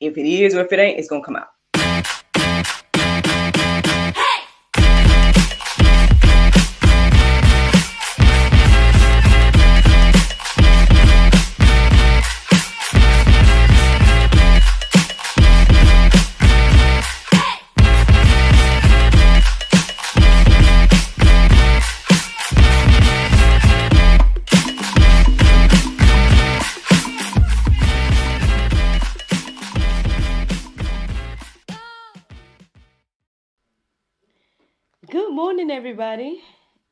If it is or if it ain't, it's going to come out. Good morning, everybody.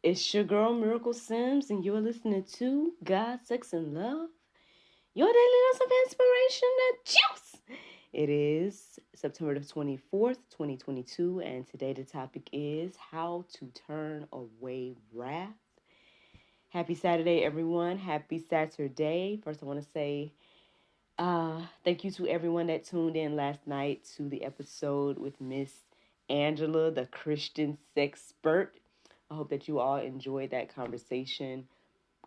It's your girl, Miracle Sims, and you're listening to God, Sex, and Love, your daily dose of inspiration and juice. It is September the 24th, 2022, and today the topic is how to turn away wrath. Happy Saturday, everyone. Happy Saturday. First, I want to say thank you to everyone that tuned in last night to the episode with Miss Angela, the Christian sexpert. I hope that you all enjoyed that conversation,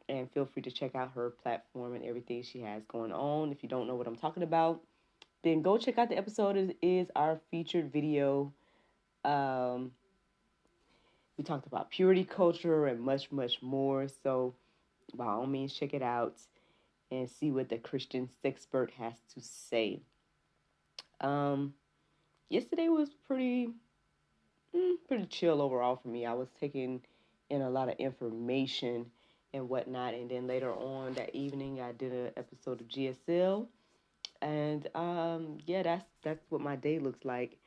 and feel free to check out her platform and everything she has going on. If you don't know what I'm talking about, then go check out the episode. It is our featured video. We talked about purity culture and much, much more. So by all means, check it out and see what the Christian sexpert has to say. Yesterday was pretty chill overall for me. I was taking in a lot of information and whatnot, and then later on that evening I did an episode of GSL, and that's what my day looks like.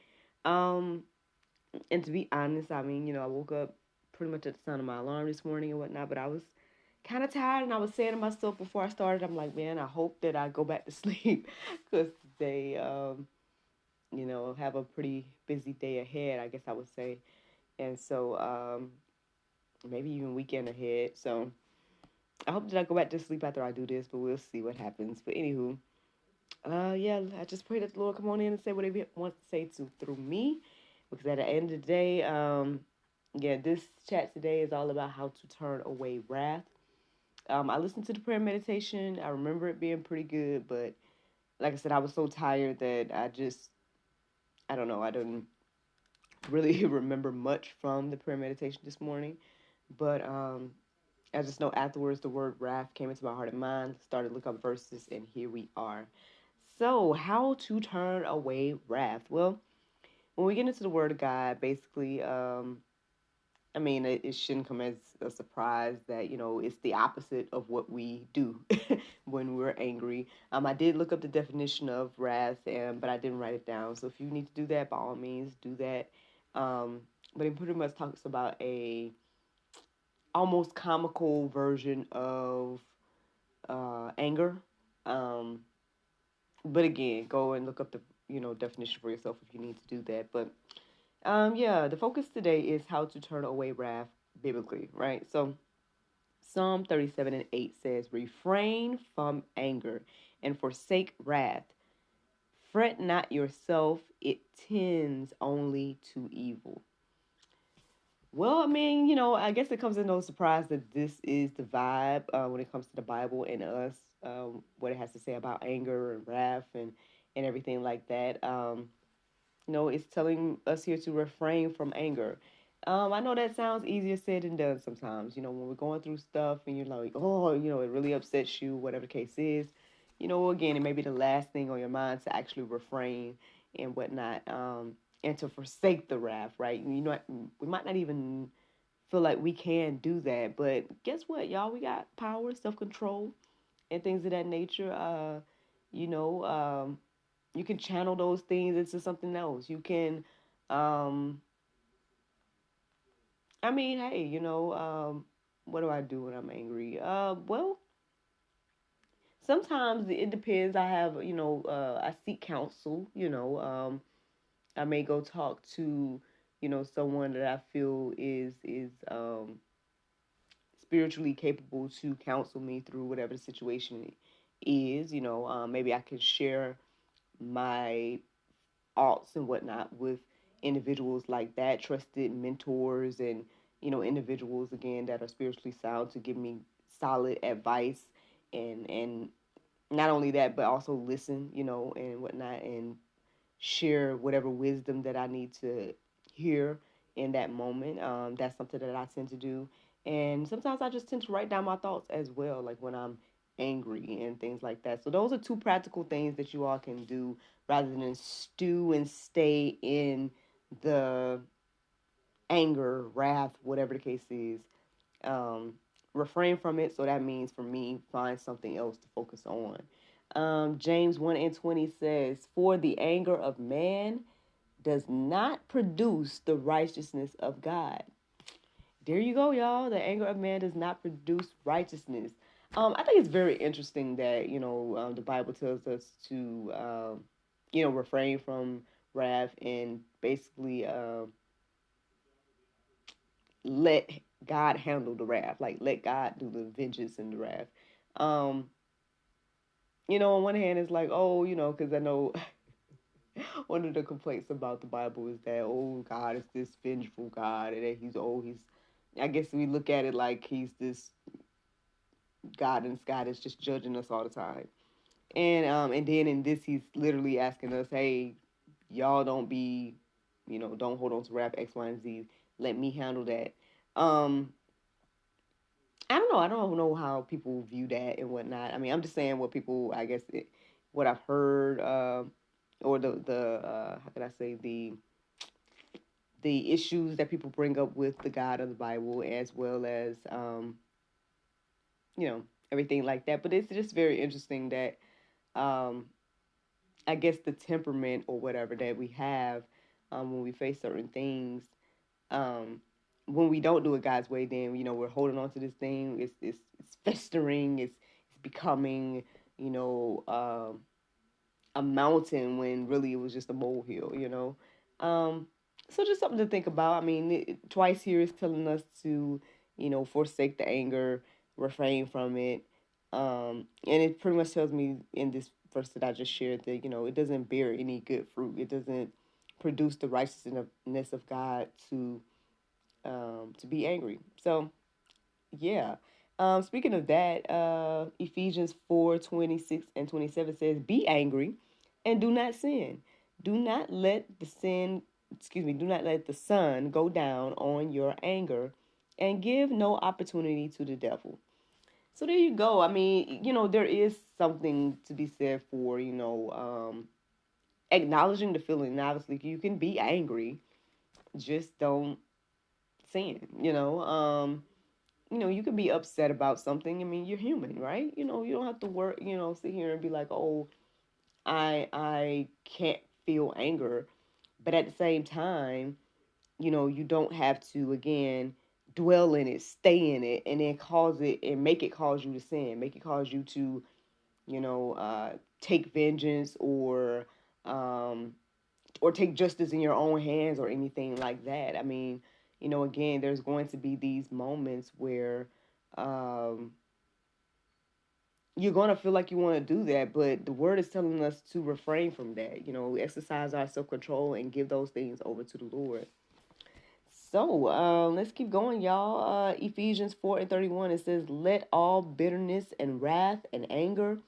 And to be honest, I mean, I woke up pretty much at the sound of my alarm this morning and whatnot, but I was kind of tired, and I was saying to myself before I started, I'm like, man, I hope that I go back to sleep because today, have a pretty busy day ahead, I guess I would say. And so maybe even weekend ahead. So I hope that I go back to sleep after I do this, but we'll see what happens. But anywho, I just pray that the Lord come on in and say what He wants to say through me. Because at the end of the day, this chat today is all about how to turn away wrath. I listened to the prayer meditation. I remember it being pretty good, but like I said, I was so tired that I don't know, I didn't really remember much from the prayer meditation this morning. But I just know afterwards the word wrath came into my heart and mind, started to look up verses, and here we are. So, how to turn away wrath? Well, when we get into the Word of God, basically, it shouldn't come as a surprise that, it's the opposite of what we do when we're angry. I did look up the definition of wrath, but I didn't write it down. So if you need to do that, by all means, do that. But it pretty much talks about a almost comical version of anger. But again, go and look up the definition for yourself if you need to do that. But the focus today is how to turn away wrath biblically, right? So Psalm 37:8 says, "Refrain from anger and forsake wrath. Fret not yourself; it tends only to evil." Well, I guess it comes as no surprise that this is the vibe when it comes to the Bible and us, what it has to say about anger and wrath and everything like that. It's telling us here to refrain from anger. I know that sounds easier said than done sometimes. When we're going through stuff and you're like, oh, it really upsets you, whatever the case is. Again, it may be the last thing on your mind to actually refrain and whatnot, and to forsake the wrath, right? We might not even feel like we can do that, but guess what, y'all? We got power, self-control, and things of that nature. You know, you can channel those things into something else. You can, hey, what do I do when I'm angry? Well, sometimes it depends. I have, I seek counsel. I may go talk to, someone that I feel is spiritually capable to counsel me through whatever the situation is. Maybe I can share my thoughts and whatnot with individuals like that, trusted mentors and, individuals again that are spiritually sound to give me solid advice and not only that, but also listen, and whatnot, and share whatever wisdom that I need to hear in that moment. That's something that I tend to do. And sometimes I just tend to write down my thoughts as well, like when I'm angry and things like that. So those are two practical things that you all can do rather than stew and stay in the anger, wrath, whatever the case is. Um, Refrain from it. So that means for me, find something else to focus on. James 1 and 20 says, "For the anger of man does not produce the righteousness of God." There you go, y'all. The anger of man does not produce righteousness. I think it's very interesting that the Bible tells us to refrain from wrath and basically let God handle the wrath, like let God do the vengeance and the wrath. Um, on one hand, it's like, oh, because I know one of the complaints about the Bible is that, oh, God is this vengeful God, and that he's I guess we look at it like he's this God in the sky that's just judging us all the time. And then in this, he's literally asking us, hey, y'all don't hold on to wrath X, Y, and Z. Let me handle that. I don't know. I don't know how people view that and whatnot. I mean, I'm just saying what people, I guess, what I've heard, or the how can I say, the issues that people bring up with the God of the Bible, as well as you know everything like that. But it's just very interesting that um, I guess the temperament or whatever that we have when we face certain things. Um, when we don't do it God's way, then we're holding on to this thing. It's festering. It's becoming you know um, a mountain when really it was just a molehill. Um, so just something to think about. I mean, twice here is telling us to forsake the anger, refrain from it, and it pretty much tells me in this verse that I just shared that it doesn't bear any good fruit. It doesn't produce the righteousness of God to be angry. So yeah. Speaking of that, Ephesians 4:26 and 27 says, "Be angry and do not sin. Do not let the sin, excuse me, do not let the sun go down on your anger, and give no opportunity to the devil." So there you go. I mean, there is something to be said for, acknowledging the feeling. Obviously, you can be angry, just don't sin, you can be upset about something. I mean, you're human, right? You don't have to work, sit here and be like, oh, I can't feel anger. But at the same time, you don't have to again dwell in it, stay in it, and then cause it and make it cause you to sin, make it cause you to, take vengeance um or take justice in your own hands or anything like that. I mean, again, there's going to be these moments where um, you're going to feel like you want to do that, but the word is telling us to refrain from that, exercise our self control and give those things over to the Lord. So let's keep going, y'all. Ephesians 4:31, it says, "Let all bitterness and wrath and anger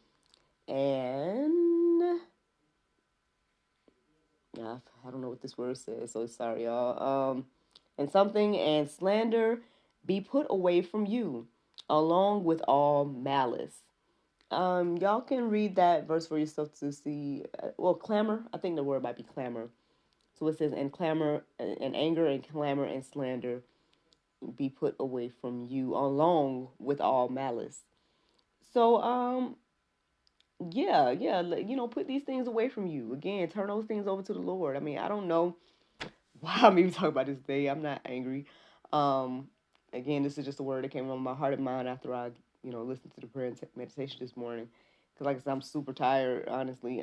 and yeah, I don't know what this word says, so sorry, y'all. And something and slander be put away from you, along with all malice." Y'all can read that verse for yourself to see. Well, clamor. I think the word might be clamor. So it says, "And clamor, and anger, and clamor, and slander be put away from you, along with all malice." So, yeah, yeah, put these things away from you. Again, turn those things over to the Lord. I mean, I don't know why I'm even talking about this day. I'm not angry. Um, Again, this is just a word that came on my heart and mind after I, listened to the prayer and meditation this morning. Because, like I said, I'm super tired, honestly.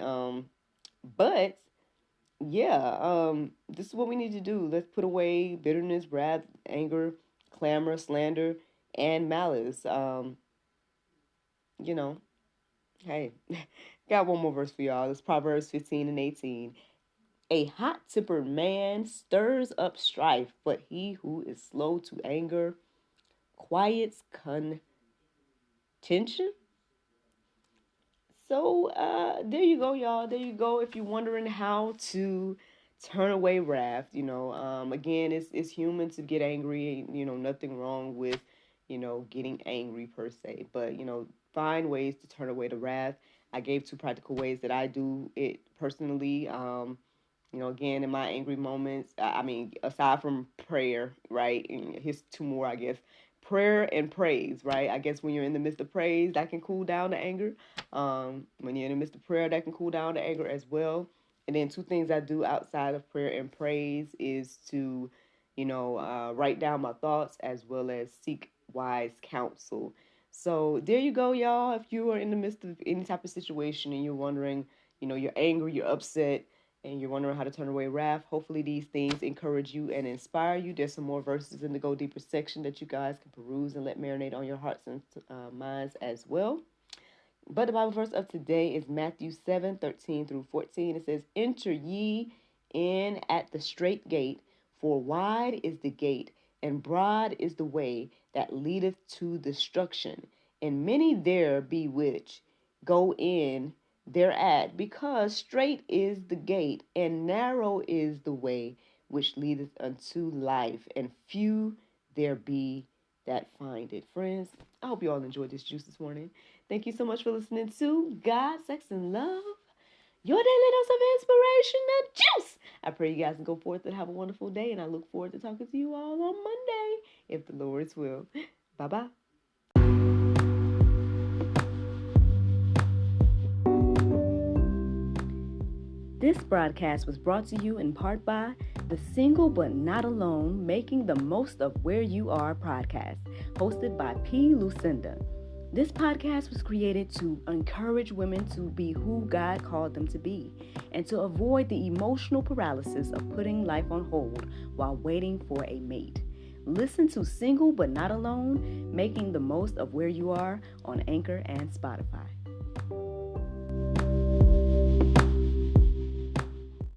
But yeah, this is what we need to do. Let's put away bitterness, wrath, anger, clamor, slander, and malice. You know, hey, got one more verse for y'all. It's Proverbs 15:18. "A hot-tempered man stirs up strife, but he who is slow to anger quiets contention." So there you go, y'all. There you go. If you're wondering how to turn away wrath, again, it's human to get angry. Nothing wrong with getting angry per se, but find ways to turn away the wrath. I gave 2 practical ways that I do it personally. Again, in my angry moments, I mean, aside from prayer, right? And here's 2 more, I guess. Prayer and praise, right? I guess when you're in the midst of praise, that can cool down the anger. When you're in the midst of prayer, that can cool down the anger as well. And then 2 things I do outside of prayer and praise is to, write down my thoughts as well as seek wise counsel. So there you go, y'all. If you are in the midst of any type of situation and you're wondering, you're angry, you're upset, and you're wondering how to turn away wrath, hopefully these things encourage you and inspire you. There's some more verses in the Go Deeper section that you guys can peruse and let marinate on your hearts and minds as well. But the Bible verse of today is Matthew 7:13-14. It says, "Enter ye in at the strait gate, for wide is the gate, and broad is the way that leadeth to destruction, and many there be which go in thereat, because strait is the gate, and narrow is the way which leadeth unto life, and few there be that find it." Friends, I hope you all enjoyed this juice this morning. Thank you so much for listening to God, Sex, and Love, your daily dose of inspiration and juice. I pray you guys can go forth and have a wonderful day, and I look forward to talking to you all on Monday, if the Lord's will. Bye-bye. This broadcast was brought to you in part by the Single But Not Alone Making the Most of Where You Are podcast, hosted by P. Lucinda. This podcast was created to encourage women to be who God called them to be and to avoid the emotional paralysis of putting life on hold while waiting for a mate. Listen to Single But Not Alone Making the Most of Where You Are on Anchor and Spotify.